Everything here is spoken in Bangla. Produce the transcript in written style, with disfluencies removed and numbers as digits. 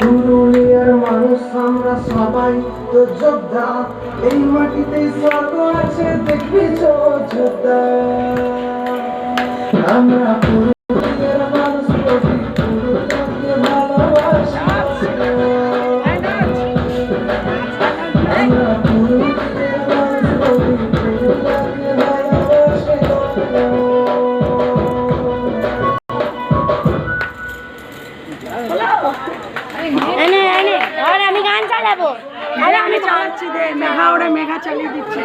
পুরুলিয়ার মানুষ আমরা সবাই তো যোদ্ধা, এই মাটিতে স্বর্গ আছে দেখবি যোদ্ধা। আমরা পুরুলিয়ার মানুষ কবি পুরুলিয়াকে ভালোবাসি, আমরা পুরুলিয়ার মানুষ কবি পুরুলিয়াকে ভালোবাসি। আমি গান চালাবো, আমি চালাচ্ছি, মেঘা ওরা মেঘা চালিয়ে দিচ্ছে।